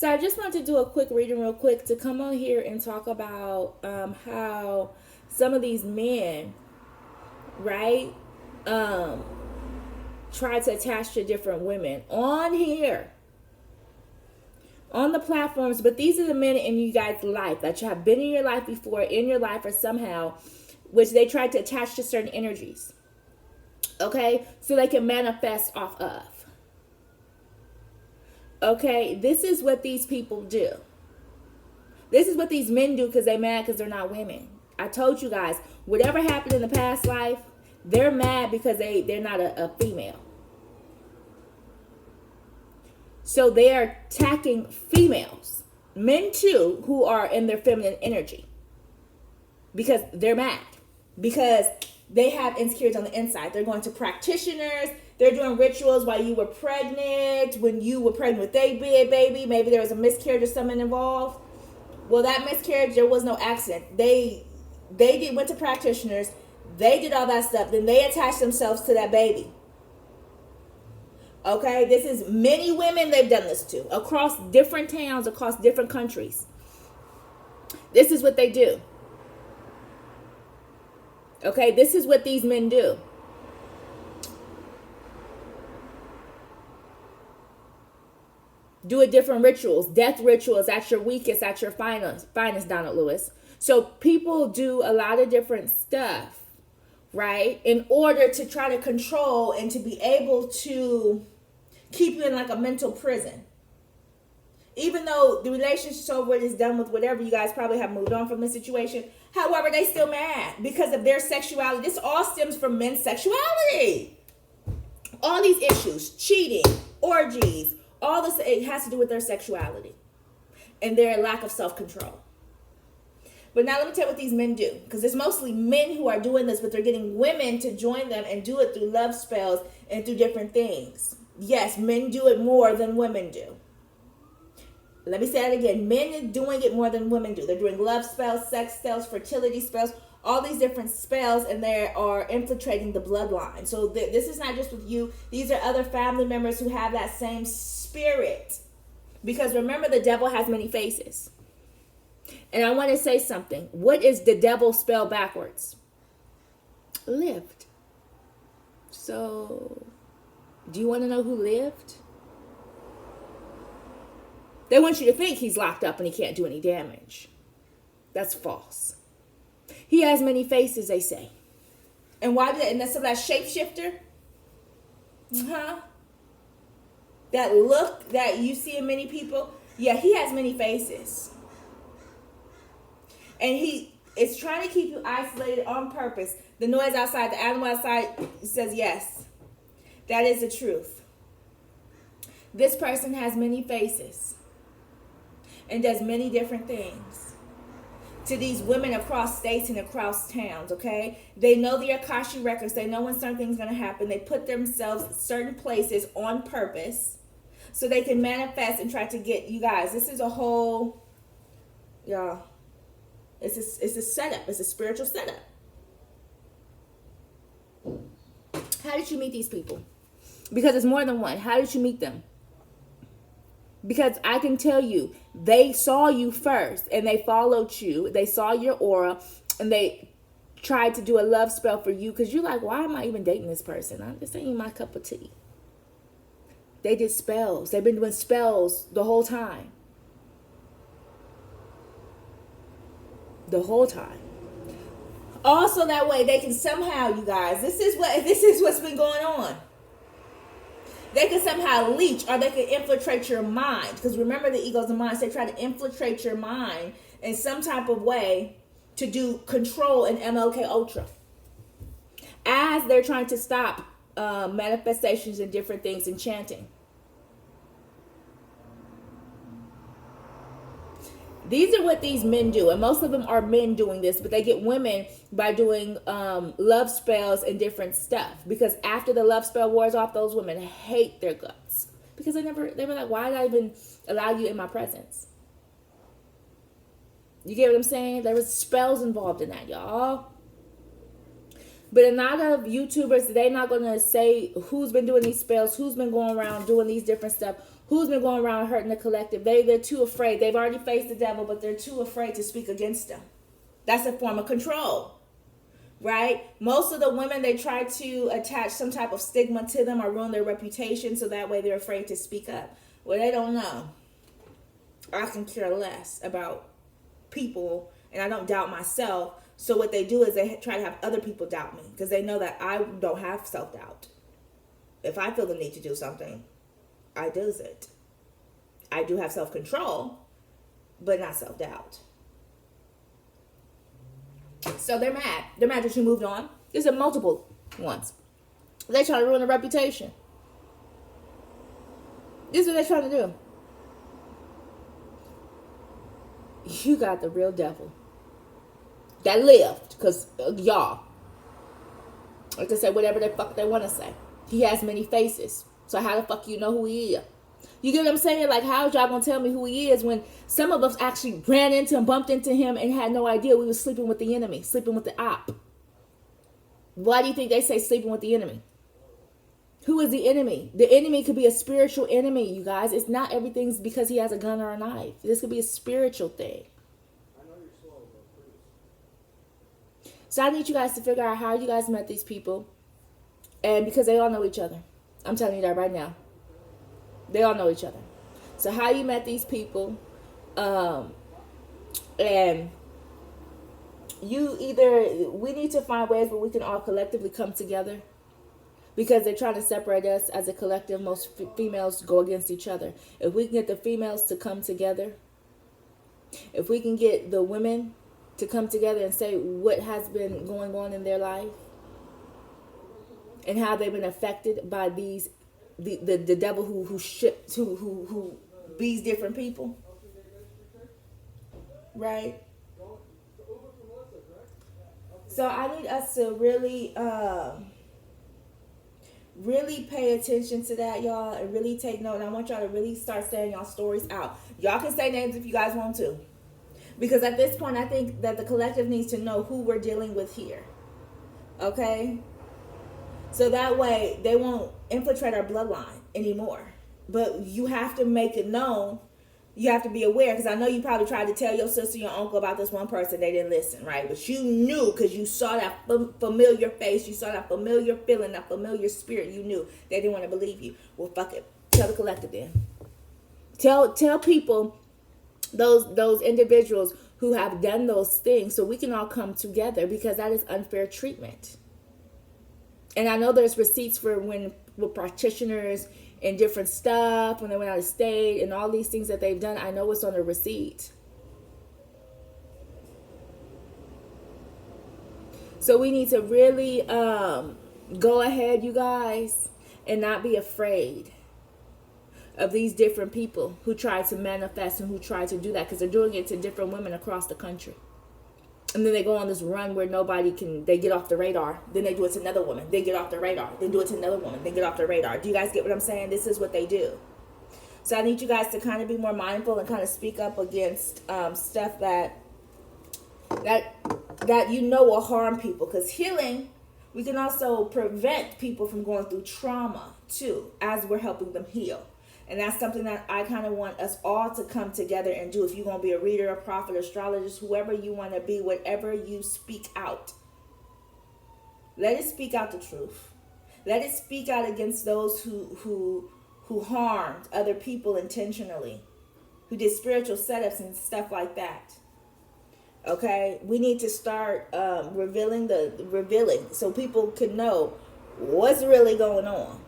So I just want to do a quick reading real quick to come on here and talk about how some of these men, right, um, try to attach to different women on here, on the platforms. But these are the men in you guys' life that you have been in your life before, in your life, or somehow, which they try to attach to certain energies. Okay, so they can manifest off of. Okay, this is what these people do. This is what these men do because they're mad because they're not women. I told you guys, whatever happened in the past life, they're mad because they're not a female. So they are attacking females, men too, who are in their feminine energy, because they're mad, because they have insecurities on the inside. They're going to practitioners. They're doing rituals while you were pregnant, when you were pregnant with their baby. Maybe there was a miscarriage or something involved. Well, that miscarriage, there was no accident. They went to practitioners. They did all that stuff. Then they attached themselves to that baby. Okay, this is many women they've done this to across different towns, across different countries. This is what they do. Okay, this is what these men do. Do a different rituals, death rituals at your weakest, at your finest, Donald Lewis. So people do a lot of different stuff, right, in order to try to control and to be able to keep you in like a mental prison. Even though the relationship's over, it is done with, whatever, you guys probably have moved on from the situation. However, they still mad because of their sexuality. This all stems from men's sexuality. All these issues, cheating, orgies, all this, it has to do with their sexuality and their lack of self-control. But now let me tell you what these men do, because it's mostly men who are doing this, but they're getting women to join them and do it through love spells and through different things. Yes, men do it more than women do. Let me say that again. Men are doing it more than women do. They're doing love spells, sex spells, fertility spells, all these different spells, and they are infiltrating the bloodline. So this is not just with you. These are other family members who have that same spirit. Because remember, the devil has many faces. And I want to say something. What is the devil spell backwards? Lived. So, do you want to know who lived? They want you to think he's locked up and he can't do any damage. That's false. He has many faces, they say. And why did that? And that's that shapeshifter? That look that you see in many people. Yeah, he has many faces. And he is trying to keep you isolated on purpose. The noise outside, the animal outside says yes. That is the truth. This person has many faces and does many different things to these women across states and across towns, okay? They know the Akasha records. They know when something's going to happen. They put themselves in certain places on purpose so they can manifest and try to get you guys. This is a whole, y'all, it's a setup. It's a spiritual setup. How did you meet these people? Because it's more than one. How did you meet them? Because I can tell you, they saw you first and they followed you. They saw your aura and they tried to do a love spell for you because you're like, why am I even dating this person? This ain't my cup of tea. They did spells. They've been doing spells the whole time. The whole time. Also that way they can somehow, you guys, this is what's been going on. They can somehow leech, or they can infiltrate your mind. Because remember, the ego's the mind. So they try to infiltrate your mind in some type of way to do control in MLK Ultra. As they're trying to stop manifestations and different things and chanting. These are what these men do, and most of them are men doing this, but they get women by doing love spells and different stuff. Because after the love spell wears off, those women hate their guts. Because they were like, why did I even allow you in my presence? You get what I'm saying? There was spells involved in that, y'all. But a lot of YouTubers, they're not going to say who's been doing these spells, who's been going around doing these different stuff, Who's been going around hurting the collective? They're too afraid. They've already faced the devil, but they're too afraid to speak against him. That's a form of control, right? Most of the women, they try to attach some type of stigma to them or ruin their reputation, so that way they're afraid to speak up. Well, they don't know. I can care less about people, and I don't doubt myself. So what they do is they try to have other people doubt me, because they know that I don't have self-doubt. If I feel the need to do something, I does it. I do have self-control, but not self-doubt. So they're mad. They're mad that you moved on. There's a multiple ones. They try to ruin a reputation. This is what they're trying to do. You got the real devil that lived, because y'all, like I said, whatever the fuck they want to say. He has many faces. So how the fuck you know who he is? You get what I'm saying? Like, how y'all gonna tell me who he is when some of us actually ran into him, bumped into him, and had no idea we were sleeping with the enemy, sleeping with the op? Why do you think they say sleeping with the enemy? Who is the enemy? The enemy could be a spiritual enemy, you guys. It's not everything's because he has a gun or a knife. This could be a spiritual thing. So I need you guys to figure out how you guys met these people. And because they all know each other. I'm telling you that right now. They all know each other. So how you met these people. And we need to find ways where we can all collectively come together. Because they're trying to separate us as a collective. Most females go against each other. If we can get the females to come together. If we can get the women to come together and say what has been going on in their life. And how they've been affected by the devil who beats different people. Right? So I need us to really pay attention to that, y'all, and really take note. And I want y'all to really start saying y'all stories out. Y'all can say names if you guys want to. Because at this point, I think that the collective needs to know who we're dealing with here. Okay? So that way, they won't infiltrate our bloodline anymore. But you have to make it known. You have to be aware. Because I know you probably tried to tell your sister, your uncle about this one person. They didn't listen, right? But you knew, because you saw that familiar face. You saw that familiar feeling, that familiar spirit. You knew they didn't want to believe you. Well, fuck it. Tell the collective then. Tell people, those individuals who have done those things, so we can all come together, because that is unfair treatment. And I know there's receipts for with practitioners and different stuff when they went out of state and all these things that they've done. I know it's on a receipt. So we need to really go ahead, you guys, and not be afraid of these different people who try to manifest and who try to do that, because they're doing it to different women across the country. And then they go on this run where they get off the radar. Then they do it to another woman. They get off the radar. Then do it to another woman. Then get off the radar. Do you guys get what I'm saying? This is what they do. So I need you guys to kind of be more mindful and kind of speak up against stuff that you know will harm people. Because healing, we can also prevent people from going through trauma too, as we're helping them heal. And that's something that I kind of want us all to come together and do. If you're going to be a reader, a prophet, astrologist, whoever you want to be, whatever you speak out, let it speak out the truth. Let it speak out against those who harmed other people intentionally, who did spiritual setups and stuff like that. Okay, we need to start revealing so people can know what's really going on.